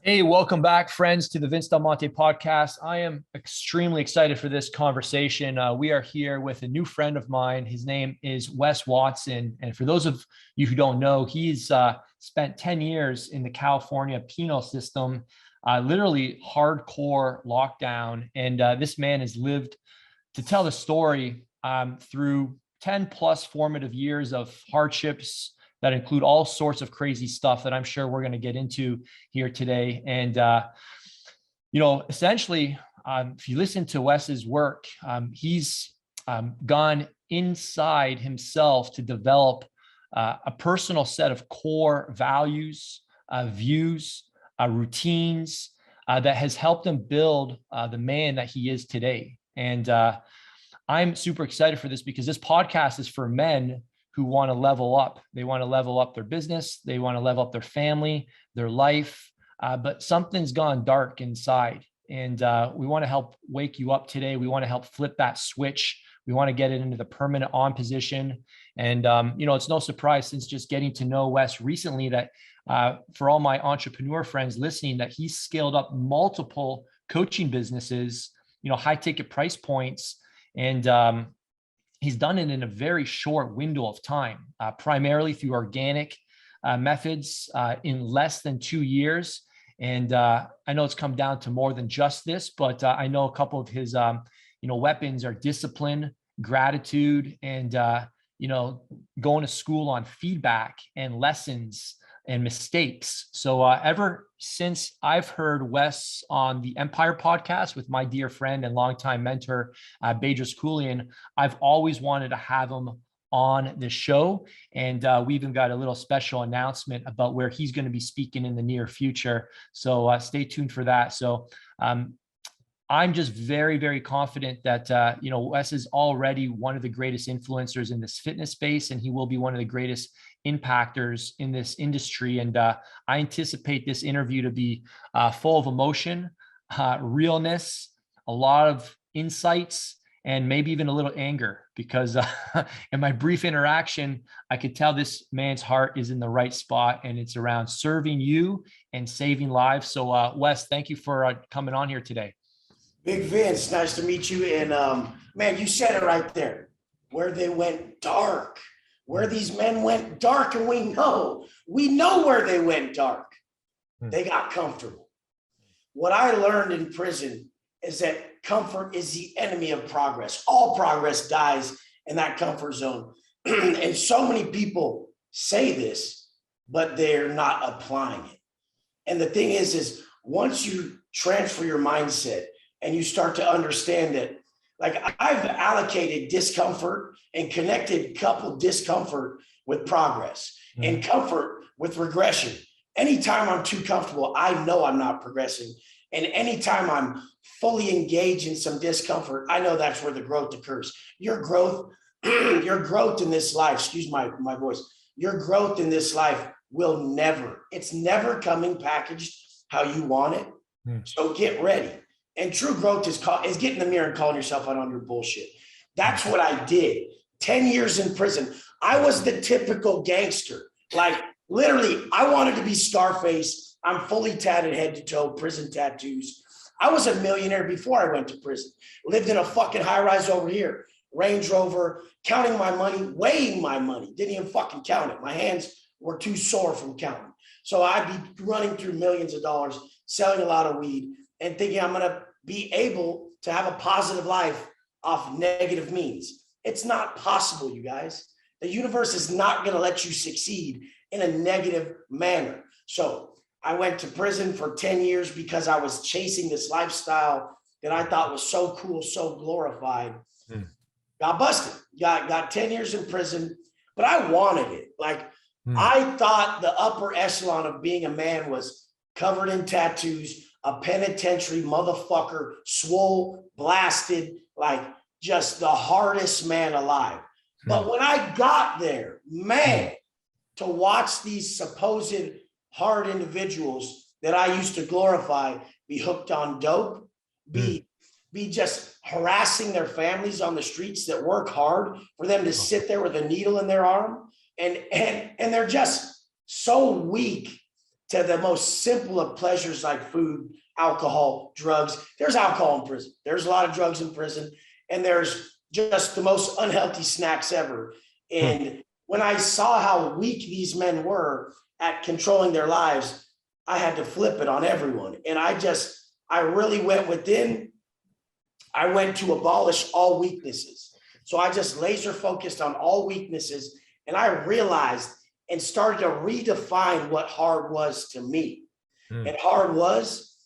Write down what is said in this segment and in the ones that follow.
Hey, welcome back, friends, to the 𝗕𝗏𝗦𝗏 podcast. I am extremely excited for this conversation. We are here with a new friend of mine. His name is Wes Watson. And for those of you who don't know, he's spent 10 years in the California penal system, literally hardcore lockdown. And this man has lived to tell the story through 10 plus formative years of hardships that include all sorts of crazy stuff that I'm sure we're going to get into here today. And, essentially, if you listen to Wes's work, he's gone inside himself to develop a personal set of core values, views, routines that has helped him build the man that he is today. And I'm super excited for this because this podcast is for men who want to level up. They want to level up their business. They want to level up their family, their life, but something's gone dark inside. And we want to help wake you up today. We want to help flip that switch. We want to get it into the permanent on position. And, it's no surprise since just getting to know Wes recently that for all my entrepreneur friends listening, that he's scaled up multiple coaching businesses, high ticket price points. And, he's done it in a very short window of time, primarily through organic methods in less than 2 years. And I know it's come down to more than just this, but I know a couple of his, weapons are discipline, gratitude, and, going to school on feedback and lessons and mistakes. So ever since I've heard Wes on the Empire podcast with my dear friend and longtime mentor, 𝗕𝗥𝗘𝗦𝗦, I've always wanted to have him on the show. And we even got a little special announcement about where he's going to be speaking in the near future. So stay tuned for that. So I'm just very, very confident that, Wes is already one of the greatest influencers in this fitness space, and he will be one of the greatest impactors in this industry. And I anticipate this interview to be full of emotion, realness, a lot of insights, and maybe even a little anger, because in my brief interaction, I could tell this man's heart is in the right spot, and it's around serving you and saving lives. So Wes, thank you for coming on here today. Big Vince, nice to meet you. And man, you said it right there, where they went dark, where these men went dark. And we know where they went dark. They got comfortable. What I learned in prison is that comfort is the enemy of progress. All progress dies in that comfort zone. And so many people say this, but they're not applying it. And the thing is once you transfer your mindset, and you start to understand that, like, I've allocated discomfort and coupled discomfort with progress and comfort with regression. Anytime I'm too comfortable, I know I'm not progressing. And anytime I'm fully engaged in some discomfort, I know that's where the growth occurs. Your growth in this life, excuse my voice, your growth in this life it's never coming packaged how you want it. So get ready. And true growth is getting in the mirror and calling yourself out on your bullshit. That's what I did. 10 years in prison. I was the typical gangster. Like, literally, I wanted to be Scarface. I'm fully tatted head to toe, prison tattoos. I was a millionaire before I went to prison. Lived in a fucking high rise over here. Range Rover, counting my money, weighing my money. Didn't even fucking count it. My hands were too sore from counting. So I'd be running through millions of dollars, selling a lot of weed, and thinking I'm going to be able to have a positive life off negative means. It's not possible, you guys. The universe is not going to let you succeed in a negative manner. So I went to prison for 10 years because I was chasing this lifestyle that I thought was so cool, so glorified. Got busted, got 10 years in prison, but I wanted it. Like, I thought the upper echelon of being a man was covered in tattoos, a penitentiary motherfucker, swole, blasted, like just the hardest man alive. But when I got there, man, to watch these supposed hard individuals that I used to glorify be hooked on dope, be just harassing their families on the streets that work hard, for them to sit there with a needle in their arm, and they're just so weak to the most simple of pleasures like food, alcohol, drugs. There's alcohol in prison. There's a lot of drugs in prison, and there's just the most unhealthy snacks ever. And when I saw how weak these men were at controlling their lives, I had to flip it on everyone. And I really went within. I went to abolish all weaknesses. So I just laser focused on all weaknesses. And I realized and started to redefine what hard was to me. And hard was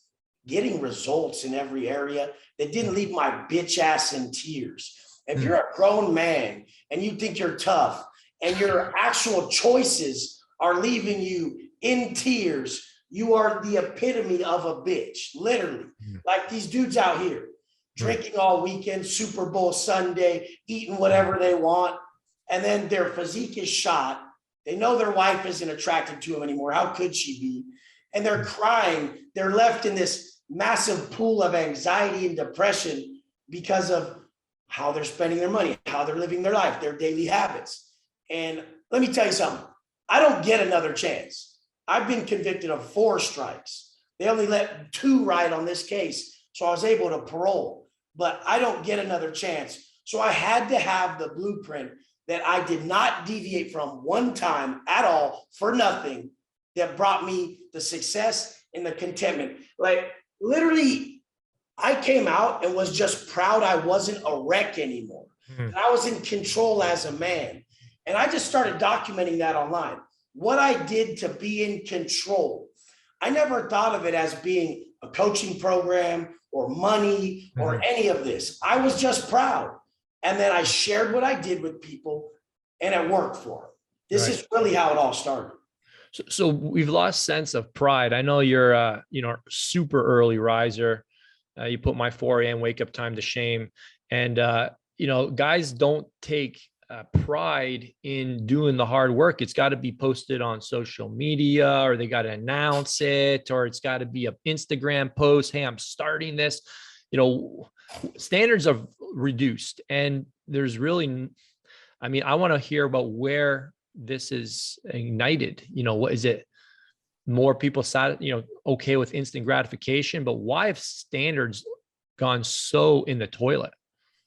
getting results in every area that didn't leave my bitch ass in tears. If you're a grown man and you think you're tough and your actual choices are leaving you in tears, you are the epitome of a bitch, literally. Like these dudes out here drinking all weekend, Super Bowl Sunday, eating whatever they want. And then their physique is shot. They know their wife isn't attracted to them anymore. How could she be? And they're crying. They're left in this massive pool of anxiety and depression because of how they're spending their money, how they're living their life, their daily habits. And let me tell you something. I don't get another chance. I've been convicted of 4 strikes. They only let 2 ride on this case. So I was able to parole, but I don't get another chance. So I had to have the blueprint that I did not deviate from one time at all for nothing, that brought me the success and the contentment. Like literally, I came out and was just proud I wasn't a wreck anymore. And I was in control as a man. And I just started documenting that online. What I did to be in control. I never thought of it as being a coaching program or money or any of this. I was just proud. And then I shared what I did with people and it worked for them. This is really how it all started. So we've lost sense of pride. I know you're, super early riser. You put my 4 a.m. wake up time to shame. And, guys don't take pride in doing the hard work. It's got to be posted on social media, or they got to announce it, or it's got to be an Instagram post. Hey, I'm starting this. Standards are reduced, and there's really, I want to hear about where this is ignited. What is it? More people okay with instant gratification, but why have standards gone so in the toilet?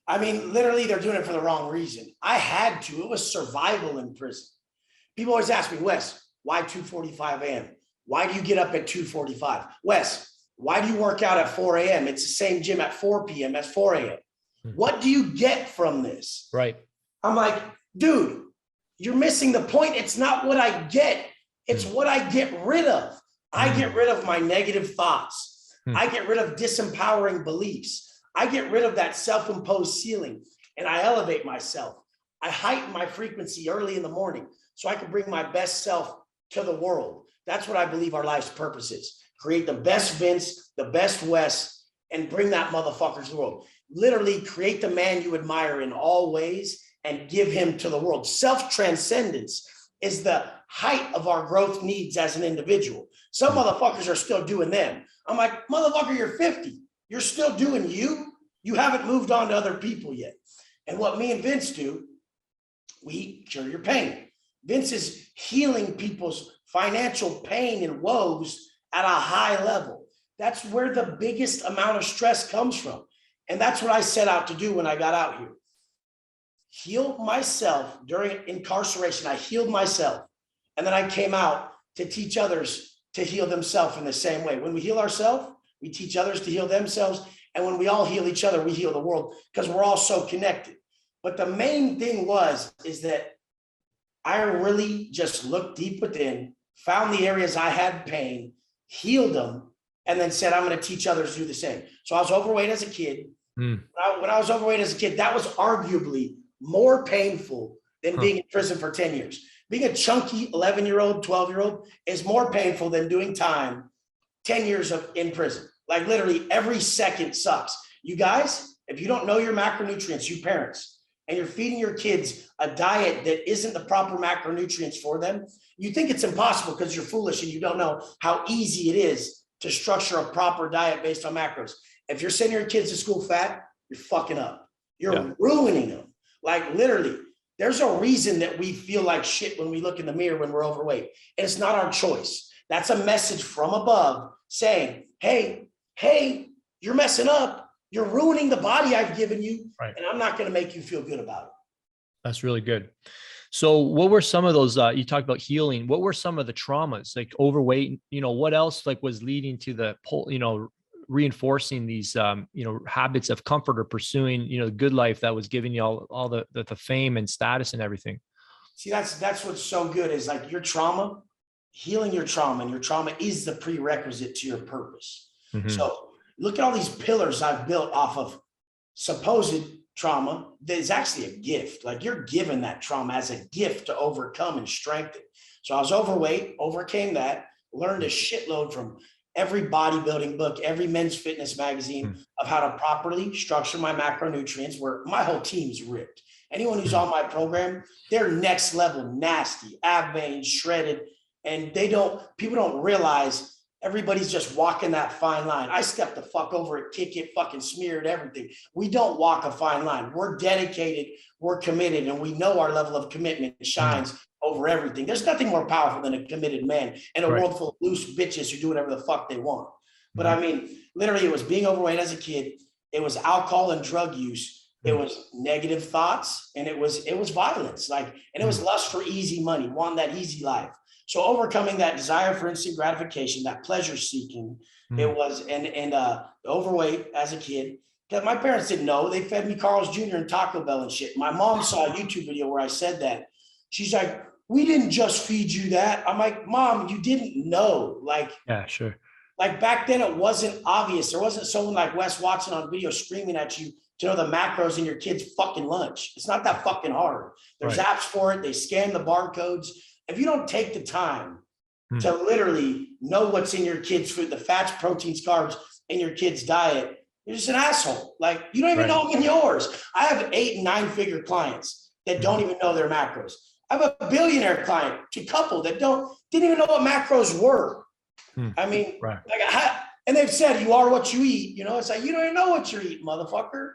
Literally, they're doing it for the wrong reason. I had to. It was survival in prison. People always ask me, Wes, why 2:45 a.m.? Why do you get up at 2:45? Wes, why do you work out at 4 a.m.? It's the same gym at 4 p.m. as 4 a.m. What do you get from this? Right. I'm like, dude, you're missing the point. It's not what I get. It's what I get rid of. I get rid of my negative thoughts. I get rid of disempowering beliefs. I get rid of that self-imposed ceiling and I elevate myself. I heighten my frequency early in the morning so I can bring my best self to the world. That's what I believe our life's purpose is. Create the best Vince, the best Wes, and bring that motherfucker to the world. Literally create the man you admire in all ways and give him to the world. Self-transcendence is the height of our growth needs as an individual. Some motherfuckers are still doing them. I'm like, motherfucker, you're 50. You're still doing you. You haven't moved on to other people yet. And what me and Vince do, we cure your pain. Vince is healing people's financial pain and woes at a high level. That's where the biggest amount of stress comes from. And that's what I set out to do when I got out here. Heal myself during incarceration. I healed myself. And then I came out to teach others to heal themselves in the same way. When we heal ourselves, we teach others to heal themselves. And when we all heal each other, we heal the world because we're all so connected. But the main thing is that I really just looked deep within, found the areas I had pain, healed them, and then said, I'm going to teach others to do the same. So I was overweight as a kid. When I was overweight as a kid, that was arguably more painful than being in prison for 10 years. Being a chunky 11-year-old, 12-year-old is more painful than doing time 10 years in prison. Like literally every second sucks. You guys, if you don't know your macronutrients, you parents, and you're feeding your kids a diet that isn't the proper macronutrients for them, you think it's impossible because you're foolish and you don't know how easy it is to structure a proper diet based on macros. If you're sending your kids to school fat, you're fucking up. You're ruining them. Like literally, there's a reason that we feel like shit when we look in the mirror when we're overweight. And it's not our choice. That's a message from above saying, hey, you're messing up. You're ruining the body I've given you. Right. And I'm not going to make you feel good about it. That's really good. So what were some of those, you talked about healing. What were some of the traumas, like overweight, what else like was leading to the reinforcing these, habits of comfort or pursuing, the good life that was giving you all the fame and status and everything? See, that's what's so good is like your trauma, healing your trauma, and your trauma is the prerequisite to your purpose. Mm-hmm. So look at all these pillars I've built off of supposed trauma. That is actually a gift. Like you're given that trauma as a gift to overcome and strengthen. So I was overweight, overcame that, learned a shitload from every bodybuilding book, every men's fitness magazine of how to properly structure my macronutrients, where my whole team's ripped. Anyone who's on my program, they're next level nasty, ab veins, shredded, and people don't realize everybody's just walking that fine line. I step the fuck over it, kick it, fucking smear it, everything. We don't walk a fine line. We're dedicated, we're committed, and we know our level of commitment shines over everything. There's nothing more powerful than a committed man in a world full of loose bitches who do whatever the fuck they want. But I mean, literally, it was being overweight as a kid. It was alcohol and drug use. It was negative thoughts, and it was violence. And it was lust for easy money, wanting that easy life. So overcoming that desire for instant gratification, that pleasure seeking, it was, and overweight as a kid. Because my parents didn't know. They fed me Carl's Jr. and Taco Bell and shit. My mom saw a YouTube video where I said that. She's like, we didn't just feed you that. I'm like, Mom, you didn't know. Yeah, sure. Like back then, it wasn't obvious. There wasn't someone like Wes Watson on video screaming at you to know the macros in your kid's fucking lunch. It's not that fucking hard. There's apps for it. They scan the barcodes. If you don't take the time to literally know what's in your kid's food, the fats, proteins, carbs in your kid's diet, you're just an asshole. Like you don't even know them in yours. I have 8 and 9 figure clients that don't even know their macros. I have a billionaire client, a couple that didn't even know what macros were. I mean, and they've said, you are what you eat. It's like, you don't even know what you're eating, motherfucker.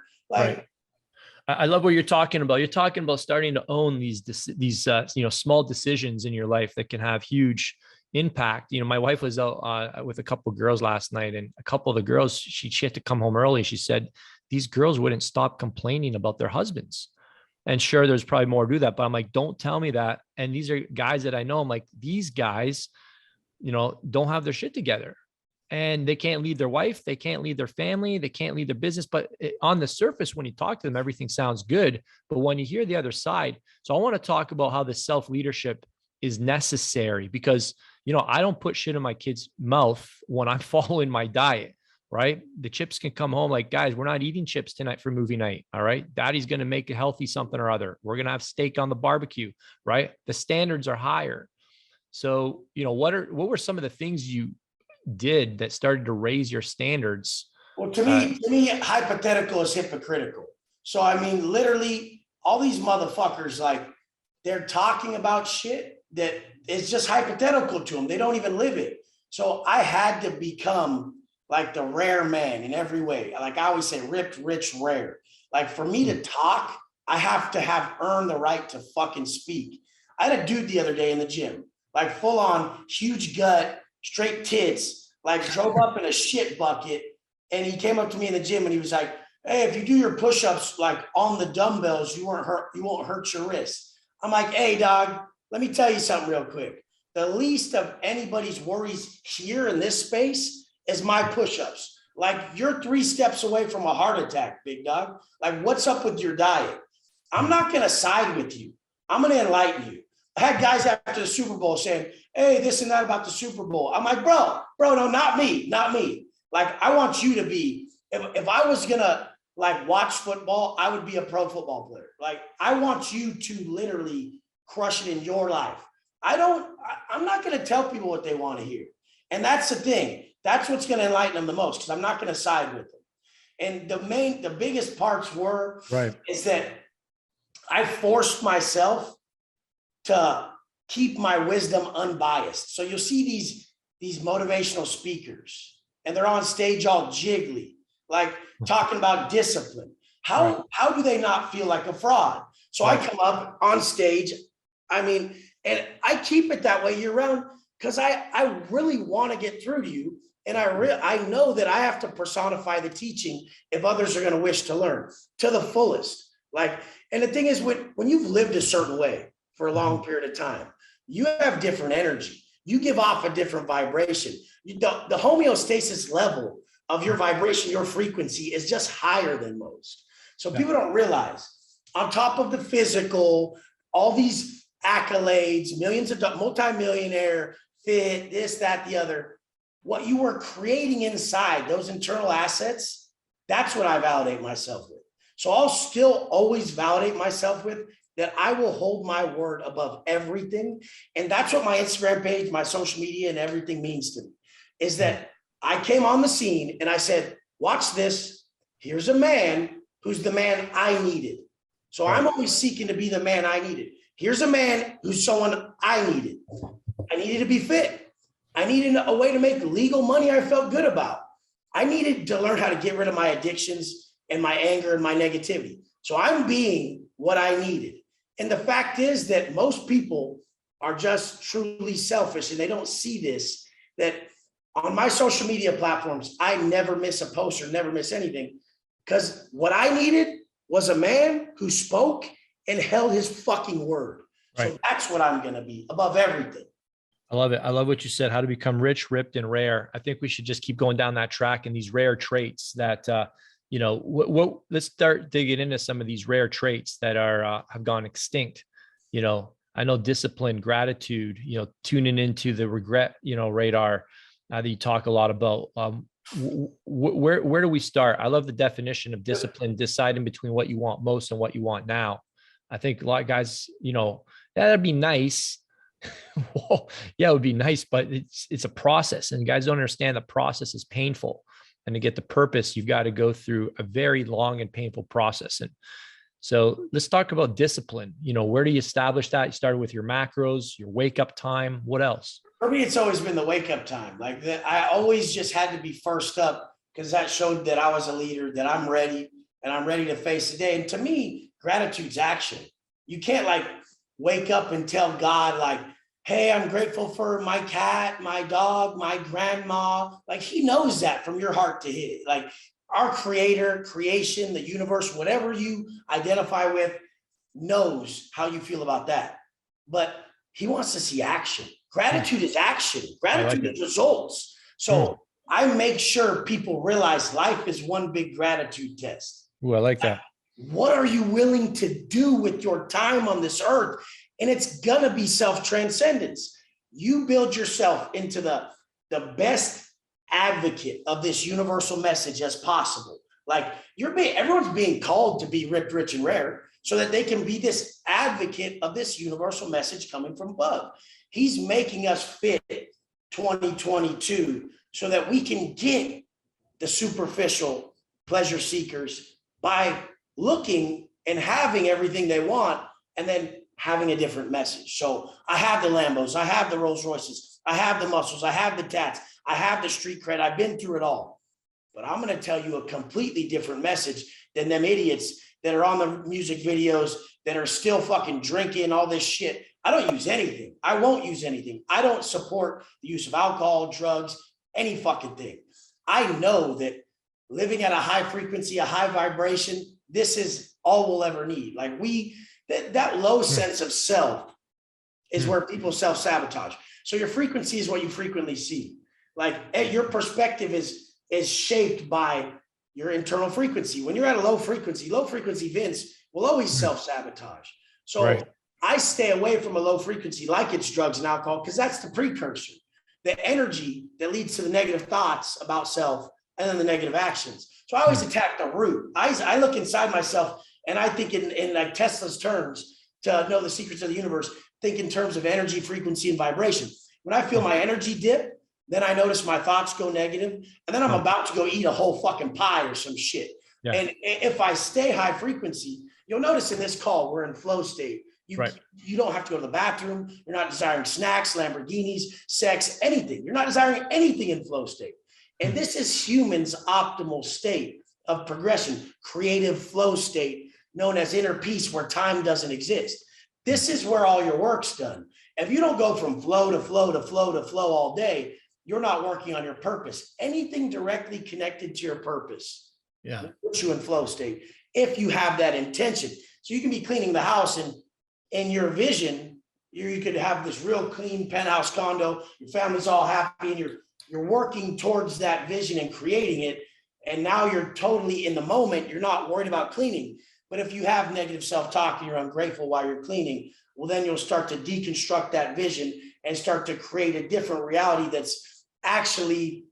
I love what you're talking about. You're talking about starting to own these small decisions in your life that can have huge impact. My wife was out with a couple of girls last night, and a couple of the girls, she had to come home early. She said these girls wouldn't stop complaining about their husbands. And sure, there's probably more to that, but I'm like, don't tell me that. And these are guys that I know. I'm like, these guys, don't have their shit together. And they can't lead their wife. They can't lead their family. They can't lead their business. But on the surface, when you talk to them, everything sounds good. But when you hear the other side, so I want to talk about how the self-leadership is necessary, because, I don't put shit in my kid's mouth when I'm following my diet, right? The chips can come home like, guys, we're not eating chips tonight for movie night. All right. Daddy's going to make a healthy something or other. We're going to have steak on the barbecue, right? The standards are higher. So, what were some of the things you did that started to raise your standards? Well, to me, hypothetical is hypocritical. So, I mean, literally all these motherfuckers, they're talking about shit that is just hypothetical to them. They don't even live it. So I had to become like the rare man in every way. Like I always say, ripped, rich, rare. Like for me to talk, I have to have earned the right to fucking speak. I had a dude the other day in the gym, like full on huge gut, straight tits, drove up in a shit bucket. And he came up to me in the gym and he was like, hey, if you do your push-ups on the dumbbells, you won't hurt your wrist. I'm like, hey, dog, let me tell you something real quick. The least of anybody's worries here in this space is my push-ups. You're 3 steps away from a heart attack, big dog. What's up with your diet? I'm not going to side with you. I'm going to enlighten you. I had guys after the Super Bowl saying, hey, this and that about the Super Bowl. I'm like, bro, no, not me. I want you to be, if I was going to watch football, I would be a pro football player. I want you to literally crush it in your life. I'm not going to tell people what they want to hear. And that's the thing. That's what's going to enlighten them the most, because I'm not going to side with them. And the biggest parts is that I forced myself to keep my wisdom unbiased. So you'll see these motivational speakers, and they're on stage all jiggly, talking about discipline. How do they not feel like a fraud? So I come up on stage, and I keep it that way year round, because I really want to get through to you. And I know that I have to personify the teaching if others are going to wish to learn to the fullest. Like, and the thing is, when you've lived a certain way for a long period of time, you have different energy. You give off a different vibration. The homeostasis level of your vibration, your frequency is just higher than most. So people don't realize, on top of the physical, all these accolades, millions of multimillionaire, fit, this, that, the other, what you were creating inside, those internal assets, that's what I validate myself with. So I'll still always validate myself with that I will hold my word above everything. And that's what my Instagram page, my social media, and everything means to me, is that I came on the scene and I said, watch this. Here's a man who's the man I needed. So I'm always seeking to be the man I needed. Here's a man who's someone I needed. I needed to be fit. I needed a way to make legal money I felt good about. I needed to learn how to get rid of my addictions and my anger and my negativity. So I'm being what I needed. And the fact is that most people are just truly selfish and they don't see this, that on my social media platforms, I never miss a post or never miss anything, because what I needed was a man who spoke and held his fucking word. Right. So that's what I'm going to be above everything. I love it. I love what you said, how to become rich, ripped, and rare. I think we should just keep going down that track and these rare traits that, let's start digging into some of these rare traits that are, have gone extinct. I know discipline, gratitude, tuning into the regret, radar that you talk a lot about. Where do we start? I love the definition of discipline, deciding between what you want most and what you want now. I think a lot of guys, that'd be nice. Well, yeah, it would be nice, but it's a process, and guys don't understand the process is painful. And to get the purpose, you've got to go through a very long and painful process. And so let's talk about discipline. Where do you establish that? You started with your macros, your wake up time. What else? For me, it's always been the wake up time. Like that, I always just had to be first up, because that showed that I was a leader, that I'm ready and I'm ready to face the day. And to me, gratitude's action. You can't wake up and tell God hey, I'm grateful for my cat, my dog, my grandma. He knows that from your heart to his. Our creator, creation, the universe, whatever you identify with, knows how you feel about that. But he wants to see action. Gratitude is action. Gratitude is results. So I make sure people realize life is one big gratitude test. Ooh, I like that. What are you willing to do with your time on this earth? And it's going to be self-transcendence. You build yourself into the best advocate of this universal message as possible. Everyone's being called to be ripped, rich, and rare, so that they can be this advocate of this universal message coming from above. He's making us fit 2022 so that we can get the superficial pleasure seekers by looking and having everything they want, and then having a different message. So I have the Lambos, I have the Rolls Royces, I have the muscles, I have the tats, I have the street cred, I've been through it all. But I'm going to tell you a completely different message than them idiots that are on the music videos that are still fucking drinking all this shit. I don't use anything. I won't use anything. I don't support the use of alcohol, drugs, any fucking thing. I know that living at a high frequency, a high vibration, this is all we'll ever need. That low sense of self is where people self-sabotage. So your frequency is what you frequently see. Your perspective is shaped by your internal frequency. When you're at a low frequency Vince will always self-sabotage. So I stay away from a low frequency like it's drugs and alcohol, because that's the precursor, the energy that leads to the negative thoughts about self and then the negative actions. So I always attack the root. I look inside myself, and I think in Tesla's terms, to know the secrets of the universe, think in terms of energy, frequency, and vibration. When I feel my energy dip, then I notice my thoughts go negative, and then I'm about to go eat a whole fucking pie or some shit. Yeah. And if I stay high frequency, you'll notice in this call, we're in flow state. You don't have to go to the bathroom. You're not desiring snacks, Lamborghinis, sex, anything. You're not desiring anything in flow state. And this is humans' optimal state of progression, creative flow state, known as inner peace, where time doesn't exist. This is where all your work's done. If you don't go from flow to flow to flow to flow all day, you're not working on your purpose. Anything directly connected to your purpose will put you in flow state if you have that intention. So you can be cleaning the house, and in your vision, you could have this real clean penthouse condo, your family's all happy, and you're working towards that vision and creating it. And now you're totally in the moment. You're not worried about cleaning. But if you have negative self-talk and you're ungrateful while you're cleaning, well, then you'll start to deconstruct that vision and start to create a different reality that's actually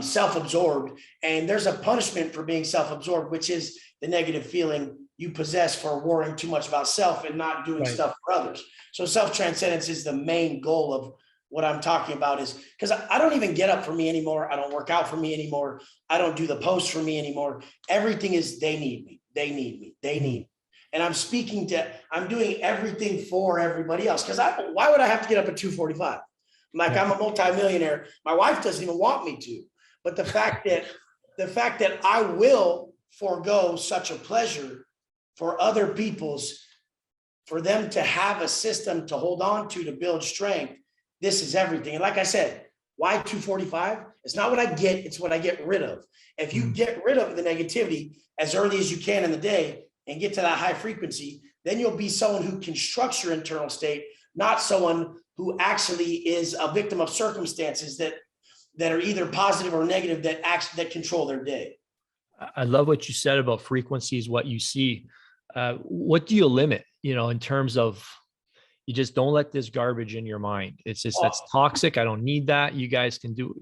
self-absorbed. And there's a punishment for being self-absorbed, which is the negative feeling you possess for worrying too much about self and not doing stuff for others. So self-transcendence is the main goal of what I'm talking about, is because I don't even get up for me anymore. I don't work out for me anymore. I don't do the posts for me anymore. Everything is they need me. They need me. They need me. And I'm doing everything for everybody else. Because why would I have to get up at 2:45? I'm a multimillionaire. My wife doesn't even want me to. But the fact that I will forego such a pleasure for other for them to have a system to hold on to build strength, this is everything. And like I said, why 2:45? It's not what I get, it's what I get rid of. If you get rid of the negativity as early as you can in the day and get to that high frequency, then you'll be someone who constructs your internal state, not someone who actually is a victim of circumstances that are either positive or negative that control their day. I love what you said about frequencies, what you see. What do you limit, in terms of, you just don't let this garbage in your mind. It's just, that's toxic. I don't need that. You guys can do,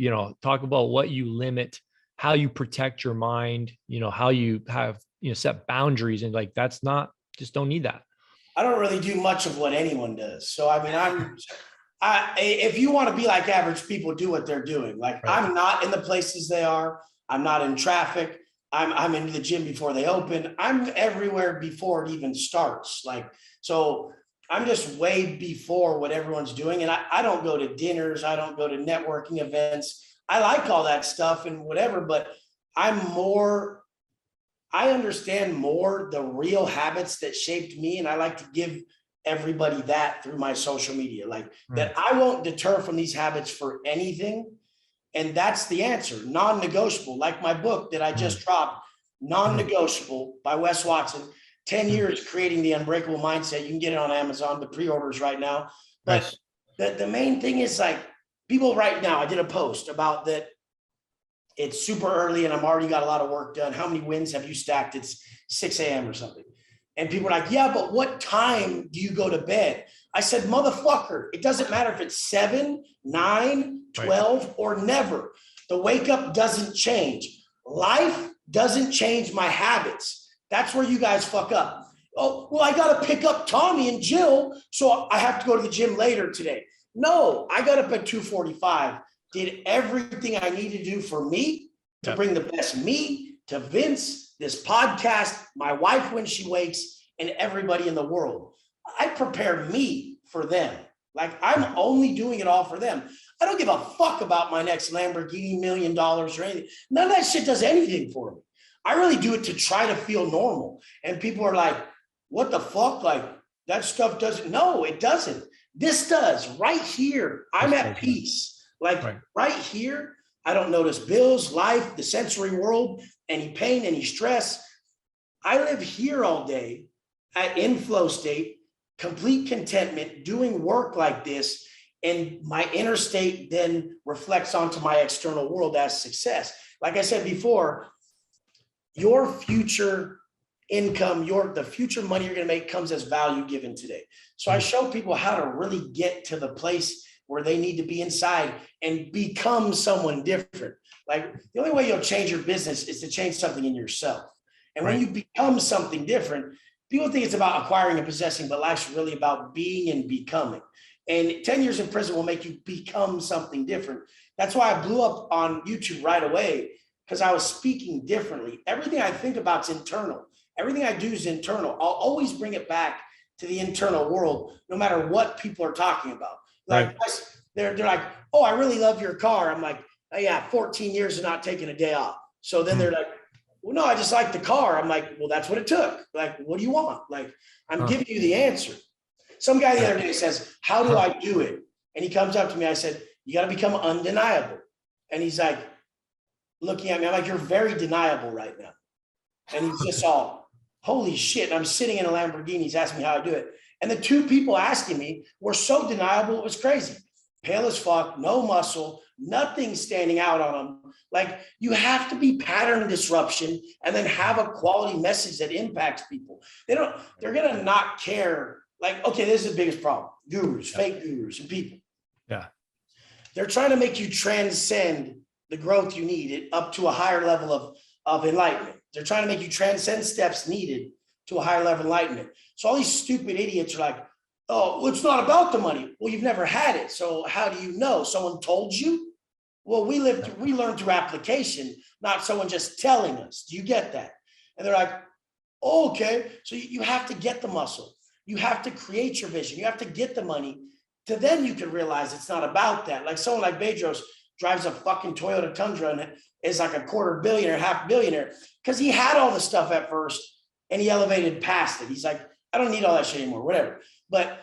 talk about what you limit, how you protect your mind, how you have, set boundaries, and that's not, just don't need that. I don't really do much of what anyone does. So, if you want to be like average people, do what they're doing. I'm not in the places they are. I'm not in traffic. I'm into the gym before they open. I'm everywhere before it even starts. So I'm just way before what everyone's doing. And I don't go to dinners. I don't go to networking events. I like all that stuff and whatever, but I understand more the real habits that shaped me. And I like to give everybody that through my social media, that I won't deter from these habits for anything. And that's the answer, non-negotiable. Like my book that I just dropped, Non-Negotiable by Wes Watson, 10 years creating the unbreakable mindset. You can get it on Amazon, the pre-orders right now. But the main thing is people right now, I did a post about that. It's super early and I'm already got a lot of work done. How many wins have you stacked? It's 6 a.m. or something. And people are like, yeah, but what time do you go to bed? I said, motherfucker, it doesn't matter if it's 7, 9, 12, or never. The wake up doesn't change. Life doesn't change my habits. That's where you guys fuck up. Oh, well, I got to pick up Tommy and Jill, so I have to go to the gym later today. No, I got up at 2:45, did everything I need to do for me to bring the best me to Vince, this podcast, my wife when she wakes, and everybody in the world. I prepare me for them. I'm only doing it all for them. I don't give a fuck about my next Lamborghini $1 million or anything. None of that shit does anything for me. I really do it to try to feel normal. And people are like, what the fuck? That stuff doesn't. No, it doesn't. This does. Right here, I'm at peace. Right here, I don't notice bills, life, the sensory world, any pain, any stress. I live here all day in flow state, complete contentment, doing work like this. And my inner state then reflects onto my external world as success. Like I said before, your future income, the future money you're going to make comes as value given today. So I show people how to really get to the place where they need to be inside and become someone different. The only way you'll change your business is to change something in yourself. And when you become something different, people think it's about acquiring and possessing, but life's really about being and becoming. And 10 years in prison will make you become something different. That's why I blew up on YouTube right away, because I was speaking differently. Everything I think about is internal. Everything I do is internal. I'll always bring it back to the internal world, no matter what people are talking about. They're like, oh, I really love your car. I'm like, oh, yeah, 14 years of not taking a day off. So then they're like, well, no, I just like the car. I'm like, well, that's what it took. What do you want? I'm giving you the answer. Some guy the other day says, how do I do it? And he comes up to me. I said, you got to become undeniable. And he's like, looking at me. I'm like, you're very deniable right now. And he's just all, holy shit. And I'm sitting in a Lamborghini. He's asking me how I do it. And the two people asking me were so deniable. It was crazy. Pale as fuck, no muscle, nothing standing out on them. Like, you have to be pattern disruption and then have a quality message that impacts people. They're going to not care. Like, okay, this is the biggest problem. Gurus, fake gurus and people. Yeah. They're trying to make you transcend the growth you need up to a higher level of enlightenment. They're trying to make you transcend steps needed to a higher level of enlightenment. So all these stupid idiots are like, oh, well, it's not about the money. Well, you've never had it. So how do you know? Someone told you? Well, we learn through application, not someone just telling us. Do you get that? And they're like, oh, okay. So you have to get the muscle. You have to create your vision. You have to get the money to then you can realize it's not about that. Like someone like Bedros drives a fucking Toyota Tundra and is like a quarter billionaire, half billionaire, because he had all the stuff at first and he elevated past it. He's like, I don't need all that shit anymore, whatever. But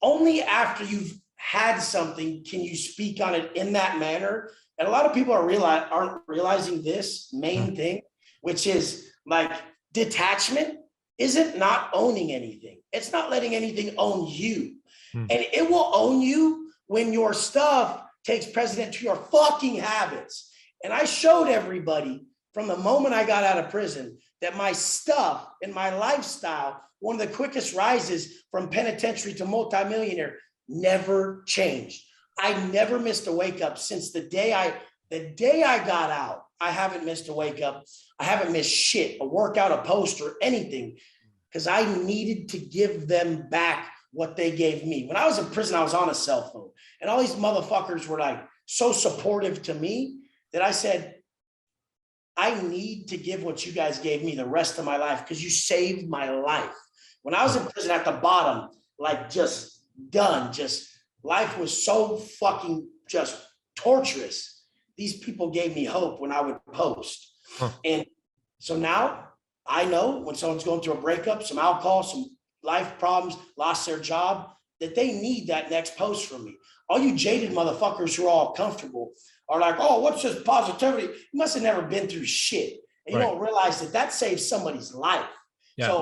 only after you've had something can you speak on it in that manner. And a lot of people aren't realizing this main thing, which is like detachment isn't not owning anything. It's not letting anything own you. And it will own you when your stuff takes precedent to your fucking habits. And I showed everybody from the moment I got out of prison that my stuff and my lifestyle, one of the quickest rises from penitentiary to multimillionaire, never changed. I never missed a wake up since the day I got out. I haven't missed a wake up. I haven't missed shit, a workout, a post, or anything, because I needed to give them back what they gave me. When I was in prison, I was on a cell phone, and all these motherfuckers were like so supportive to me that I said, I need to give what you guys gave me the rest of my life because you saved my life. When I was in prison at the bottom, like just done, just life was so fucking just torturous. These people gave me hope when I would post. And so now I know when someone's going through a breakup, some alcohol, some life problems, lost their job, that they need that next post from me. All you jaded motherfuckers who are all comfortable are like, oh, what's this positivity? You must have never been through shit. And you don't realize that saves somebody's life. Yeah.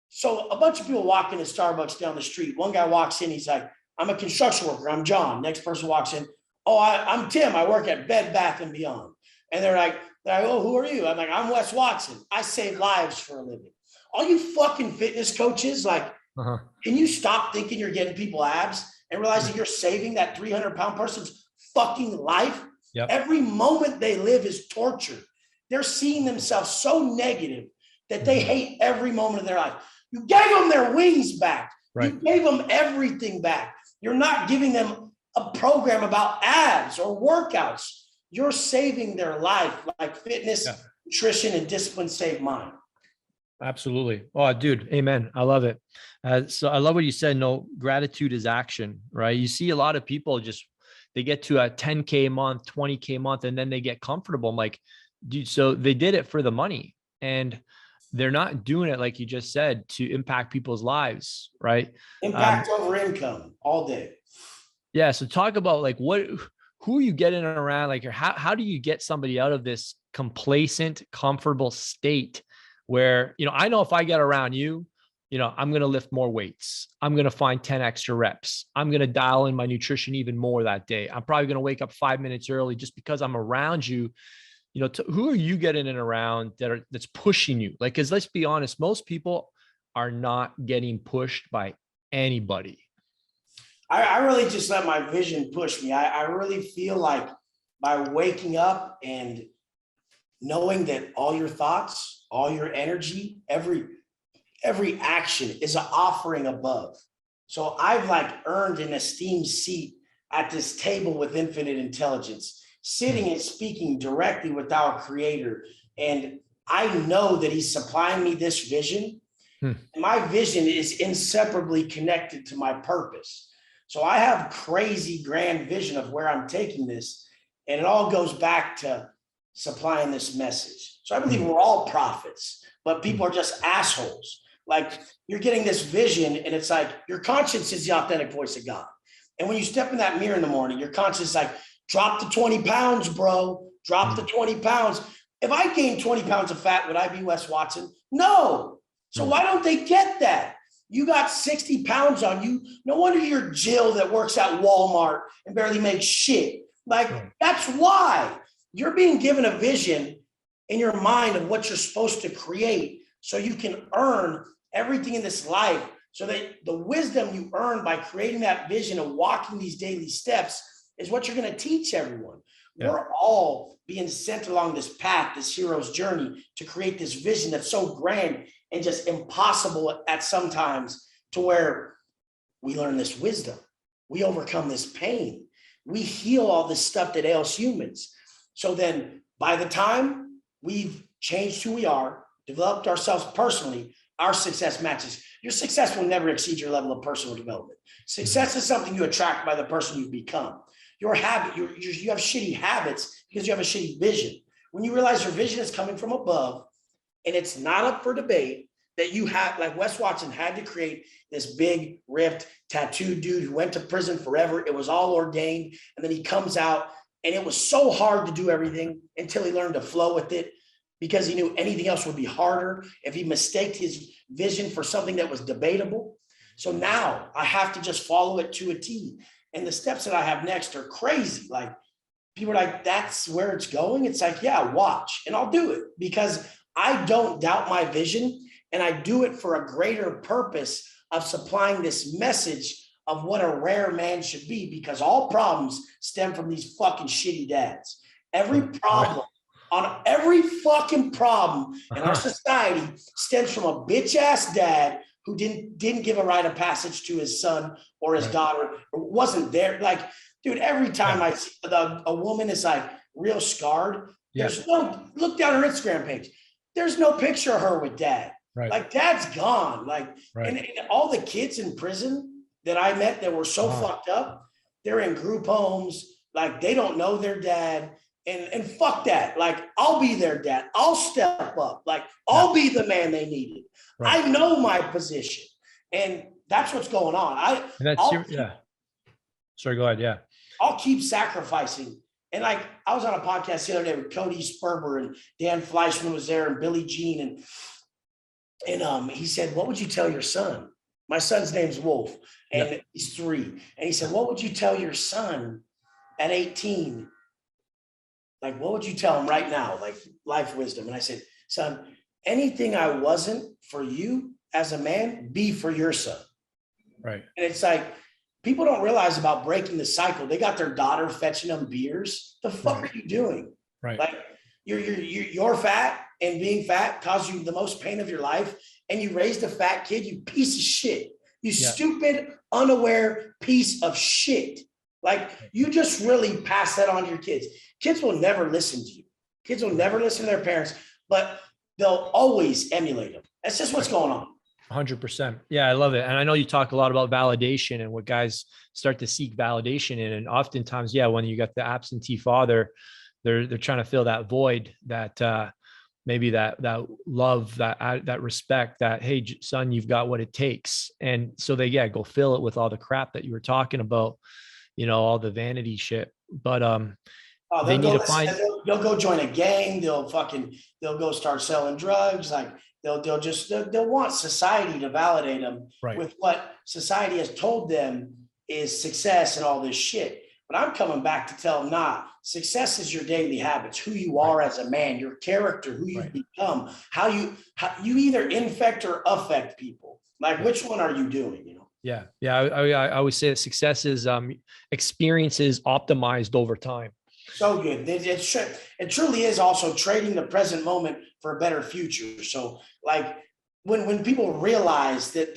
So a bunch of people walk into Starbucks down the street. One guy walks in, he's like, I'm a construction worker. I'm John. Next person walks in. Oh, I'm Tim. I work at Bed Bath & Beyond. And they're like, oh, who are you? I'm like, I'm Wes Watson. I save lives for a living. All you fucking fitness coaches, like, can you stop thinking you're getting people abs and realize that you're saving that 300-pound person's fucking life? Yep. Every moment they live is torture. They're seeing themselves so negative that they hate every moment of their life. You gave them their wings back. Right. You gave them everything back. You're not giving them a program about abs or workouts. You're saving their life, like fitness, nutrition, and discipline save mine. Absolutely. Oh, dude. Amen. I love it. So I love what you said. No, gratitude is action, right? You see a lot of people they get to a 10K a month, 20K a month, and then they get comfortable. I'm like, dude, so they did it for the money and they're not doing it, like you just said, to impact people's lives, right? Impact over income all day. Yeah. So talk about like who are you getting around? Like, how do you get somebody out of this complacent, comfortable state where, I know if I get around you, I'm going to lift more weights. I'm going to find 10 extra reps. I'm going to dial in my nutrition even more that day. I'm probably going to wake up 5 minutes early just because I'm around you. Who are you getting in around that's pushing you? Like, cause let's be honest, most people are not getting pushed by anybody. I really just let my vision push me. I really feel like by waking up and knowing that all your thoughts, all your energy, every action is an offering above. So I've like earned an esteemed seat at this table with infinite intelligence, sitting and speaking directly with our creator. And I know that he's supplying me this vision. And my vision is inseparably connected to my purpose. So I have crazy grand vision of where I'm taking this. And it all goes back to supplying this message. So I believe we're all prophets, but people are just assholes. Like you're getting this vision and it's like your conscience is the authentic voice of God. And when you step in that mirror in the morning, your conscience is like, drop the 20 pounds, bro. Drop the 20 pounds. If I gained 20 pounds of fat, would I be Wes Watson? No. So why don't they get that? You got 60 pounds on you. No wonder you're Jill that works at Walmart and barely makes shit. Like, that's why you're being given a vision in your mind of what you're supposed to create so you can earn everything in this life, so that the wisdom you earn by creating that vision and walking these daily steps is what you're going to teach everyone. Yeah. We're all being sent along this path, this hero's journey, to create this vision that's so grand and just impossible at sometimes, to where we learn this wisdom, we overcome this pain, we heal all this stuff that ails humans. So then by the time we've changed who we are, developed ourselves personally, our success matches. Your success will never exceed your level of personal development. Success is something you attract by the person you become. Your habit, you have shitty habits because you have a shitty vision. When you realize your vision is coming from above and it's not up for debate, that you have, like Wes Watson had to create this big, ripped, tattooed dude who went to prison forever. It was all ordained. And then he comes out and it was so hard to do everything until he learned to flow with it, because he knew anything else would be harder if he mistaked his vision for something that was debatable. So now I have to just follow it to a T. And the steps that I have next are crazy. Like, people are like, that's where it's going. It's like, yeah, watch. And I'll do it because I don't doubt my vision. And I do it for a greater purpose of supplying this message of what a rare man should be, because all problems stem from these fucking shitty dads. Every problem, on every fucking problem in our society stems from a bitch ass dad who didn't give a rite of passage to his son or his daughter, or wasn't there. Like, dude, every time I see a woman is like real scarred, there's no, look down her Instagram page, there's no picture of her with dad. Like, dad's gone. Like, and all the kids in prison that I met that were so fucked up, they're in group homes. Like, they don't know their dad. And fuck that. Like, I'll be their dad. I'll step up. Like, I'll be the man they needed. I know my position. And that's what's going on. Sorry, go ahead. Yeah. I'll keep sacrificing. And like, I was on a podcast the other day with 𝗕𝗏𝗧𝗡𝗦𝗏 and Dan Fleischman was there and Billie Jean. And he said, what would you tell your son? My son's name's Wolf and he's 3. And he said, what would you tell your son at 18? Like, what would you tell him right now? Like, life wisdom. And I said, son, anything I wasn't for you as a man, be for your son. And it's like, people don't realize about breaking the cycle. They got their daughter fetching them beers. The fuck are you doing? Like, you're fat, and being fat caused you the most pain of your life. And you raised a fat kid, you piece of shit. You stupid, unaware piece of shit. Like, you just really pass that on to your kids. Kids will never listen to you. Kids will never listen to their parents, but they'll always emulate them. That's just what's going on. 100%. Yeah, I love it. And I know you talk a lot about validation and what guys start to seek validation in. And oftentimes, when you got the absentee father, they're trying to fill that void, that maybe that love, that respect, that, hey, son, you've got what it takes. And so they go fill it with all the crap that you were talking about, all the vanity shit. But they need to find. They'll go join a gang. They'll go start selling drugs. Like, they'll want society to validate them with what society has told them is success and all this shit. But I'm coming back to tell them, nah, success is your daily habits, who you are as a man, your character, who you become, how you either infect or affect people. Like, which one are you doing? I always say that success is experiences optimized over time. So good. It truly is also trading the present moment for a better future. So like, when people realize that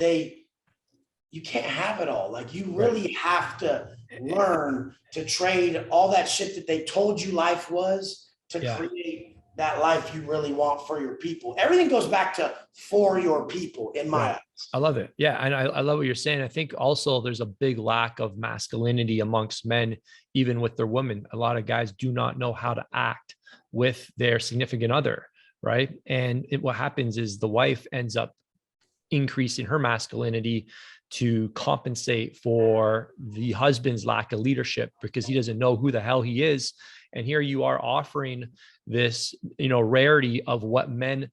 you can't have it all, like, you really have to learn to trade all that shit that they told you life was to create that life you really want for your people. Everything goes back to for your people in my eyes. I love it. Yeah. And I love what you're saying. I think also there's a big lack of masculinity amongst men, even with their women. A lot of guys do not know how to act with their significant other. Right. And what happens is the wife ends up increasing her masculinity to compensate for the husband's lack of leadership because he doesn't know who the hell he is. And here you are offering this, rarity of what men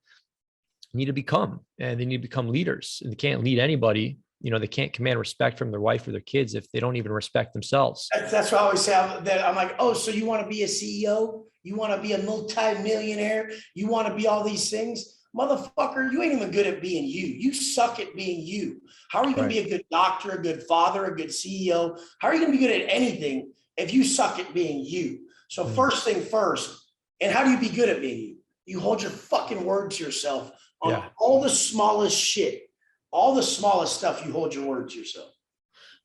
need to become, and they need to become leaders, and they can't lead anybody. They can't command respect from their wife or their kids if they don't even respect themselves. That's what I always say. I'm like, oh, so you want to be a CEO? You want to be a multi-millionaire? You want to be all these things? Motherfucker, you ain't even good at being you. You suck at being you. How are you going to be a good doctor, a good father, a good CEO? How are you going to be good at anything if you suck at being you? So first thing first, and how do you be good at being you? You hold your fucking word to yourself on all the smallest shit, all the smallest stuff. You hold your word to yourself.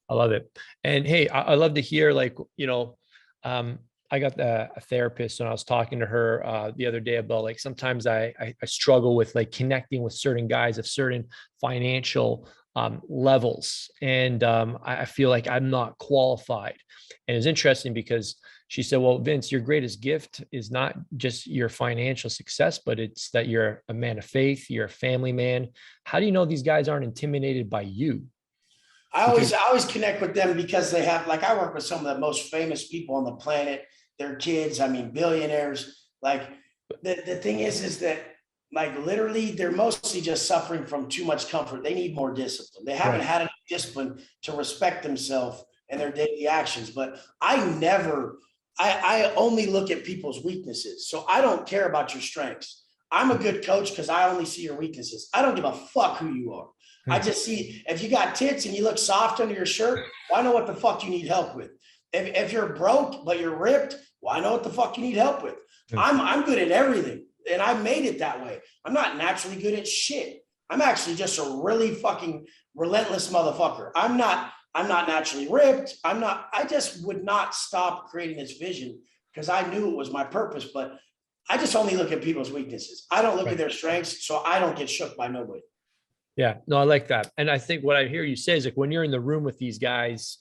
I love it. And hey, I love to hear, I got a therapist, and I was talking to her the other day about sometimes I struggle with connecting with certain guys of certain financial levels. And I feel like I'm not qualified. And it's interesting because she said, well, Vince, your greatest gift is not just your financial success, but it's that you're a man of faith, you're a family man. How do you know these guys aren't intimidated by you? I always connect with them because they have, I work with some of the most famous people on the planet, their kids, billionaires. The thing is that literally they're mostly just suffering from too much comfort. They need more discipline. They haven't had enough discipline to respect themselves and their daily actions. But I only look at people's weaknesses. So I don't care about your strengths. I'm a good coach because I only see your weaknesses. I don't give a fuck who you are. I just see if you got tits and you look soft under your shirt, well, I know what the fuck you need help with. If you're broke but you're ripped, well, I know what the fuck you need help with. I'm good at everything, and I made it that way. I'm not naturally good at shit. I'm actually just a really fucking relentless motherfucker. I'm not naturally ripped. I just would not stop creating this vision because I knew it was my purpose, but I just only look at people's weaknesses. I don't look at their strengths, so I don't get shook by nobody. Yeah, no, I like that. And I think what I hear you say is when you're in the room with these guys,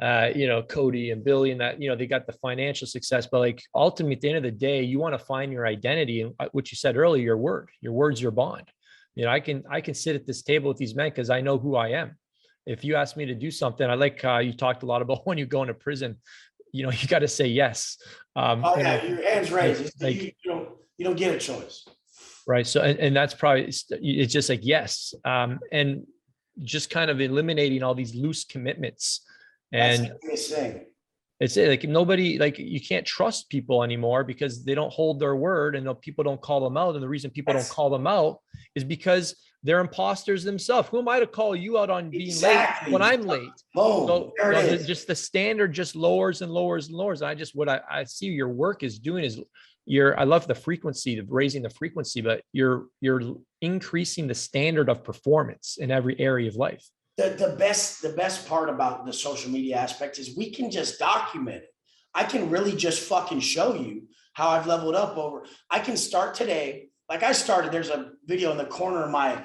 Cody and Billy, and that, they got the financial success, but ultimately at the end of the day, you want to find your identity. And what you said earlier, your word's your bond. I can sit at this table with these men because I know who I am. If you ask me to do something, I like you talked a lot about when you go into prison, you got to say yes. Your hands raised. You don't get a choice. Right. So, and that's probably, it's just yes. And just kind of eliminating all these loose commitments. And it's nobody, you can't trust people anymore because they don't hold their word, and people don't call them out. And the reason people don't call them out is because they're imposters themselves. Who am I to call you out on being late when I'm late? So just the standard just lowers and lowers and lowers. And what I see your work is doing is I love the frequency of raising the frequency, but you're increasing the standard of performance in every area of life. The best part about the social media aspect is we can just document it. I can really just fucking show you how I've leveled up I can start today. There's a video in the corner of my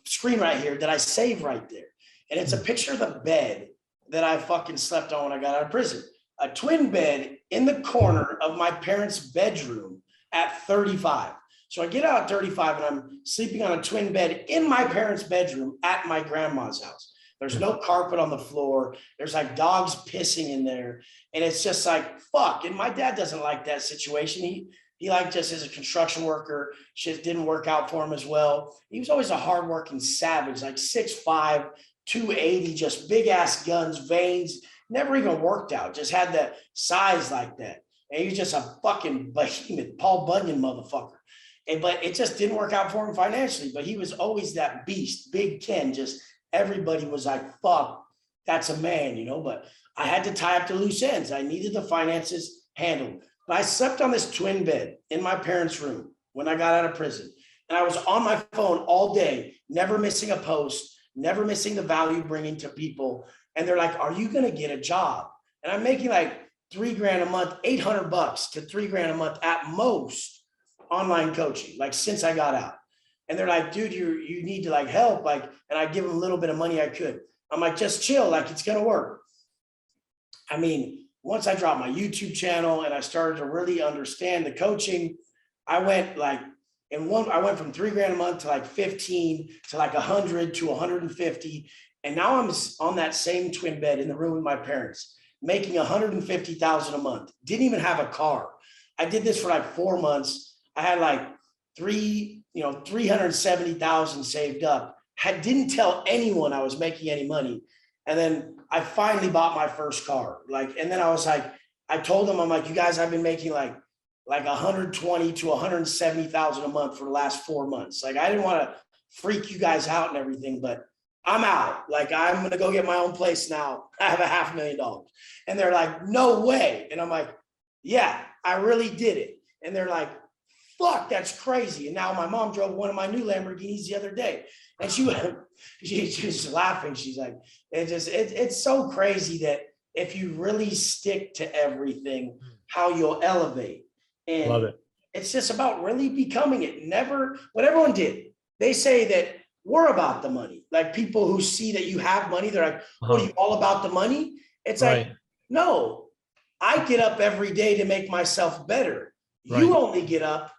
screen right here that I save right there. And it's a picture of the bed that I fucking slept on when I got out of prison. A twin bed in the corner of my parents' bedroom at 35. So I get out at 35 and I'm sleeping on a twin bed in my parents' bedroom at my grandma's house. There's no carpet on the floor. There's dogs pissing in there. And it's just fuck. And my dad doesn't like that situation. He just as a construction worker, shit didn't work out for him as well. He was always a hardworking savage, 6'5", 280, just big ass guns, veins, never even worked out, just had that size like that. And he was just a fucking behemoth, Paul Bunyan motherfucker. But it just didn't work out for him financially. But he was always that beast, Big Ken. Just everybody was like, fuck, that's a man, But I had to tie up the loose ends. I needed the finances handled. But I slept on this twin bed in my parents' room when I got out of prison. And I was on my phone all day, never missing a post, never missing the value bringing to people. And they're like, are you going to get a job? And I'm making $3,000 a month, $800 to $3,000 a month at most online coaching, since I got out. And they're like, dude, you need to help. And I give them a little bit of money I could. I'm like, just chill, it's going to work. Once I dropped my YouTube channel and I started to really understand the coaching, I went And one, I went from $3,000 a month to like 15 to like 100 to 150. And now I'm on that same twin bed in the room with my parents, making 150,000 a month. Didn't even have a car. I did this for like 4 months. I had like 370,000 saved up. Didn't tell anyone I was making any money. And then I finally bought my first car. And then I was like, I told them, I'm like, you guys, I've been making like 120 to 170,000 a month for the last 4 months. Like, I didn't want to freak you guys out and everything, but I'm out. Like, I'm going to go get my own place now. I have $500,000. And they're like, no way. And I'm like, yeah, I really did it. And they're like, fuck, that's crazy. And now my mom drove one of my new Lamborghinis the other day. And she was laughing. She's like, it's so crazy that if you really stick to everything, how you'll elevate. And love it. It's just about really becoming it. Never, what everyone did, they say that we're about the money. Like, people who see that you have money, they're like, what are you, all about the money? It's like, no, I get up every day to make myself better. You only get up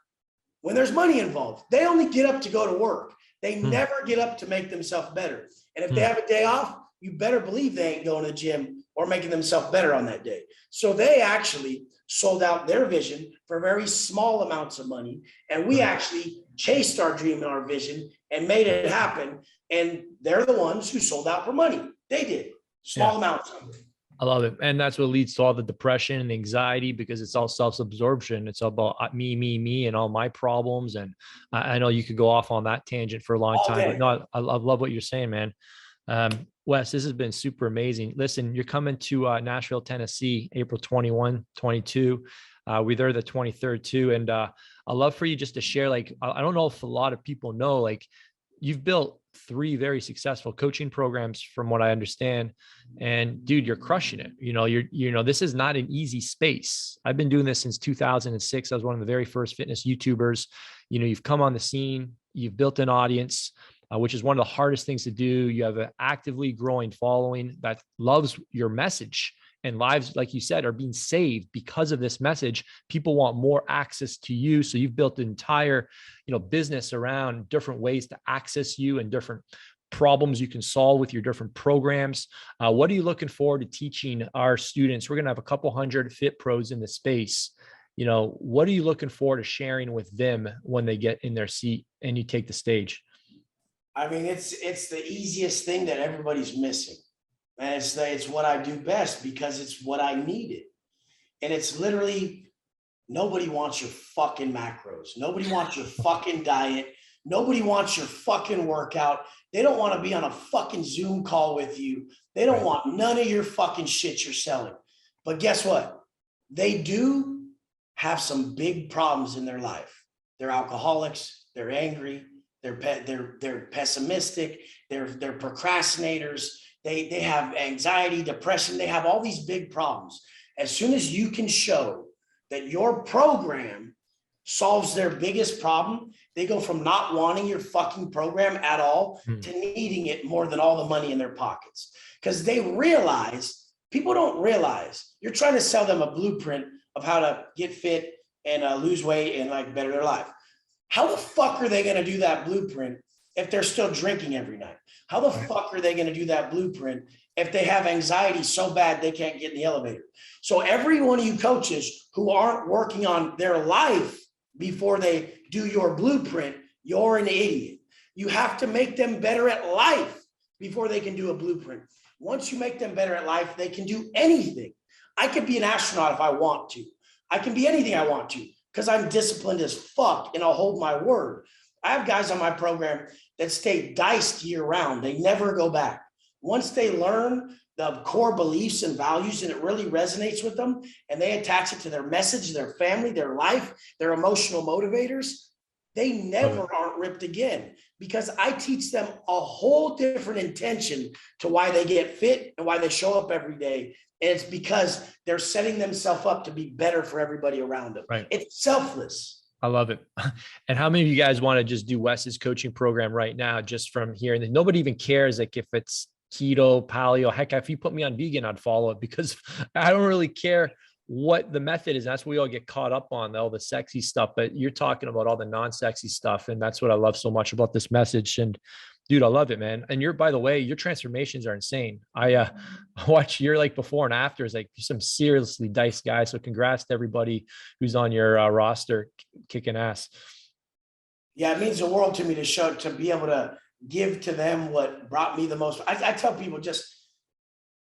when there's money involved. They only get up to go to work. They never get up to make themselves better. And if they have a day off, you better believe they ain't going to the gym or making themselves better on that day. So they actually sold out their vision for very small amounts of money. And we actually chased our dream and our vision and made it happen. And they're the ones who sold out for money. They did small amounts of it. I love it. And that's what leads to all the depression and anxiety, because it's all self-absorption. It's all about me, and all my problems. And I know you could go off on that tangent for a long time, but no, I love what you're saying, man. Wes, this has been super amazing. Listen, you're coming to Nashville, Tennessee, April 21, 22. We're there the 23rd too. And I'd love for you just to share, like, I don't know if a lot of people know, like, you've built 3 very successful coaching programs from what I understand. And dude, you're crushing it. This is not an easy space. I've been doing this since 2006. I was one of the very first fitness YouTubers. You've come on the scene, you've built an audience, which is one of the hardest things to do. You have an actively growing following that loves your message, and lives, like you said, are being saved because of this message. People want more access to you. So you've built an entire, business around different ways to access you and different problems you can solve with your different programs. What are you looking forward to teaching our students? We're going to have a couple hundred fit pros in the space. What are you looking forward to sharing with them when they get in their seat and you take the stage? I mean, it's the easiest thing that everybody's missing. And it's what I do best, because it's what I needed. And it's literally, nobody wants your fucking macros. Nobody wants your fucking diet. Nobody wants your fucking workout. They don't want to be on a fucking Zoom call with you. They don't want none of your fucking shit you're selling. But guess what? They do have some big problems in their life. They're alcoholics. They're angry. They're pessimistic. They're procrastinators. They have anxiety, depression. They have all these big problems. As soon as you can show that your program solves their biggest problem, they go from not wanting your fucking program at all to needing it more than all the money in their pockets. Because they realize, people don't realize, you're trying to sell them a blueprint of how to get fit and lose weight and like better their life. How the fuck are they going to do that blueprint if they're still drinking every night? How the fuck are they going to do that blueprint if they have anxiety so bad they can't get in the elevator? So every one of you coaches who aren't working on their life before they do your blueprint, you're an idiot. You have to make them better at life before they can do a blueprint. Once you make them better at life, they can do anything. I could be an astronaut if I want to. I can be anything I want to because I'm disciplined as fuck and I'll hold my word. I have guys on my program that stay diced year round. They never go back. Once they learn the core beliefs and values and it really resonates with them and they attach it to their message, their family, their life, their emotional motivators, they never aren't ripped again because I teach them a whole different intention to why they get fit and why they show up every day. And it's because they're setting themselves up to be better for everybody around them. Right. It's selfless. I love it. And how many of you guys want to just do Wes's coaching program right now, just from here? And then nobody even cares, like if it's keto, paleo, heck, if you put me on vegan, I'd follow it because I don't really care what the method is. That's what we all get caught up on, all the sexy stuff, but you're talking about all the non-sexy stuff. And that's what I love so much about this message. And dude, I love it, man. And by the way, your transformations are insane. I watch your like before and afters, like you're some seriously diced guys. So congrats to everybody who's on your roster kicking ass. Yeah, it means the world to me to be able to give to them what brought me the most. I tell people, just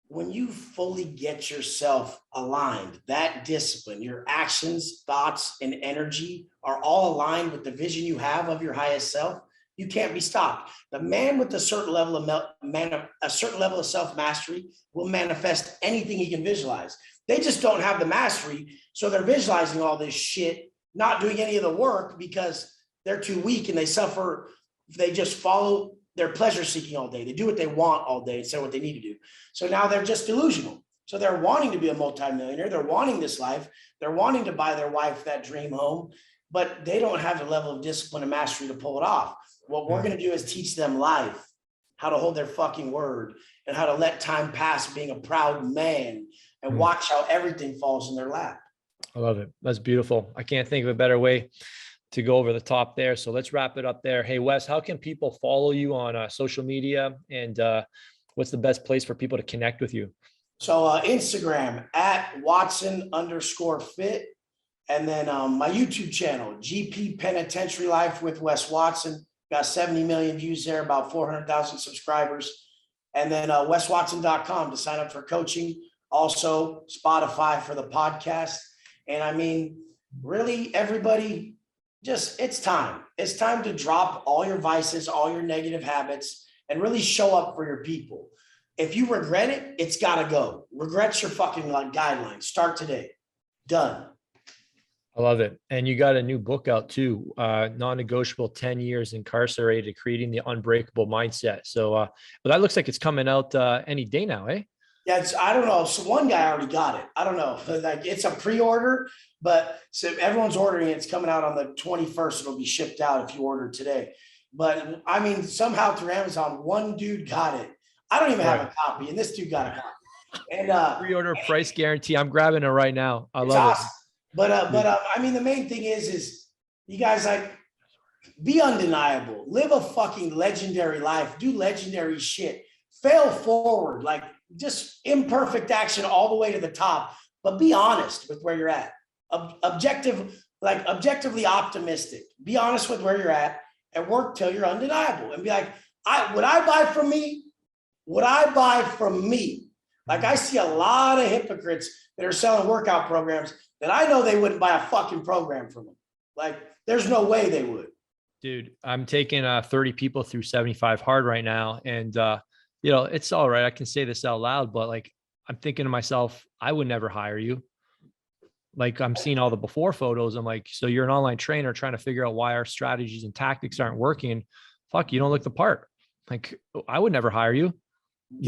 when you fully get yourself aligned, that discipline, your actions, thoughts, and energy are all aligned with the vision you have of your highest self, you can't be stopped. The man with a certain level of self-mastery will manifest anything he can visualize. They just don't have the mastery, so they're visualizing all this shit, not doing any of the work because they're too weak and they suffer. They just follow their pleasure seeking all day. They do what they want all day instead of what they need to do. So now they're just delusional. So they're wanting to be a multimillionaire. They're wanting this life. They're wanting to buy their wife that dream home, but they don't have the level of discipline and mastery to pull it off. What we're going to do is teach them life, how to hold their fucking word, and how to let time pass being a proud man and watch how everything falls in their lap. I love it. That's beautiful. I can't think of a better way to go over the top there. So let's wrap it up there. Hey, Wes, how can people follow you on social media, and what's the best place for people to connect with you? So Instagram at Watson_fit. And then my YouTube channel, GP Penitentiary Life with Wes Watson. Got 70 million views there, about 400,000 subscribers. And then weswatson.com to sign up for coaching. Also Spotify for the podcast. And I mean, really everybody, it's time. It's time to drop all your vices, all your negative habits, and really show up for your people. If you regret it, it's got to go. Regret's your fucking guidelines. Start today. Done. I love it. And you got a new book out too, non-negotiable 10 years incarcerated, creating the unbreakable mindset. So, but that looks like it's coming out any day now, eh? Yeah, I don't know. So one guy already got it. I don't know. Like it's a pre-order, but so everyone's ordering it. It's coming out on the 21st. It'll be shipped out if you order today. But I mean, somehow through Amazon, one dude got it. I don't even have a copy, and this dude got a copy. And pre-order price guarantee. I'm grabbing it right now. I love awesome. But I mean, the main thing is you guys like be undeniable, live a fucking legendary life, do legendary shit, fail forward, like just imperfect action all the way to the top, but be honest with where you're at. Objectively optimistic. Be honest with where you're at and work till you're undeniable and be like, would I buy from me? Would I buy from me? Like I see a lot of hypocrites that are selling workout programs that I know they wouldn't buy a fucking program from them. Like there's no way they would. Dude, I'm taking 30 people through 75 hard right now. And, you know, it's all right. I can say this out loud, but like, I'm thinking to myself, I would never hire you. Like I'm seeing all the before photos. I'm like, so you're an online trainer trying to figure out why our strategies and tactics aren't working. Fuck, you don't look the part. Like I would never hire you.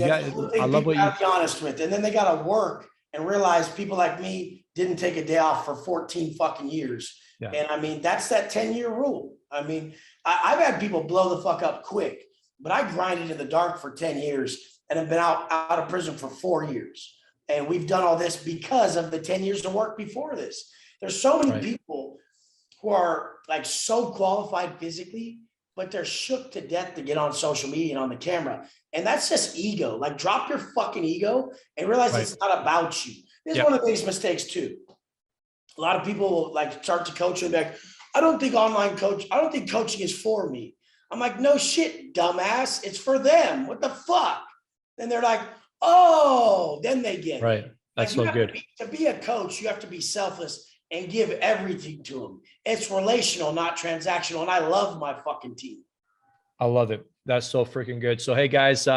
I love what you be honest with. And then they got to work and realize people like me didn't take a day off for 14 fucking years. Yeah. And I mean, that's that 10-year rule. I mean, I've had people blow the fuck up quick, but I grinded in the dark for 10 years and have been out of prison for 4 years. And we've done all this because of the 10 years of work before this. There's so many people who are like so qualified physically, but they're shook to death to get on social media and on the camera. And that's just ego. Like drop your fucking ego and realize it's not about you. This is one of the biggest mistakes too. A lot of people will like start to coach and be like, I don't think coaching is for me. I'm like, no shit, dumbass. It's for them. What the fuck? And they're like, oh, then they get it. That's so good. To be a coach, you have to be selfless and give everything to them. It's relational, not transactional. And I love my fucking team. I love it. That's so freaking good. So, hey guys,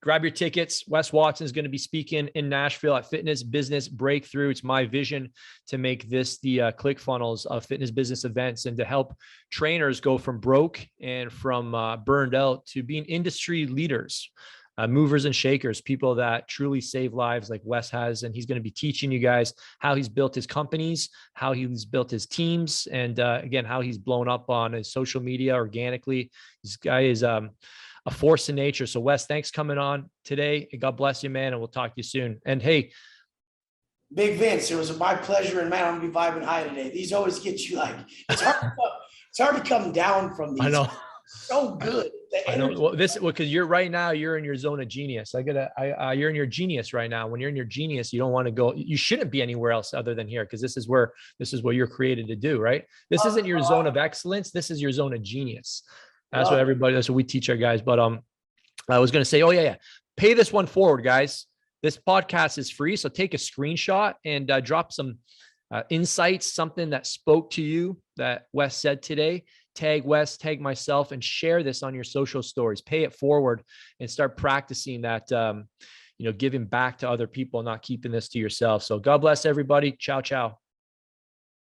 grab your tickets. Wes Watson is going to be speaking in Nashville at Fitness Business Breakthrough. It's my vision to make this the ClickFunnels of fitness business events and to help trainers go from broke and from burned out to being industry leaders. Movers and shakers, people that truly save lives like Wes has. And he's going to be teaching you guys how he's built his companies, how he's built his teams, and again, how he's blown up on his social media organically. This guy is a force in nature. So Wes, thanks coming on today. God bless you, man. And we'll talk to you soon. And hey, Big Vince, it was my pleasure, and man, I'm gonna be vibing high today. These always get you like it's hard to come down from these. I know. So good. I know. Well, because you're right now, you're in your zone of genius. You're in your genius right now. When you're in your genius, you don't want to go. You shouldn't be anywhere else other than here, because this is what you're created to do, right? This isn't your zone of excellence. This is your zone of genius. That's what we teach our guys. But I was going to say, yeah. Pay this one forward, guys. This podcast is free, so take a screenshot and drop some insights, something that spoke to you that Wes said today. Tag Wes, tag myself, and share this on your social stories. Pay it forward and start practicing that, giving back to other people, not keeping this to yourself. So God bless everybody. Ciao, ciao.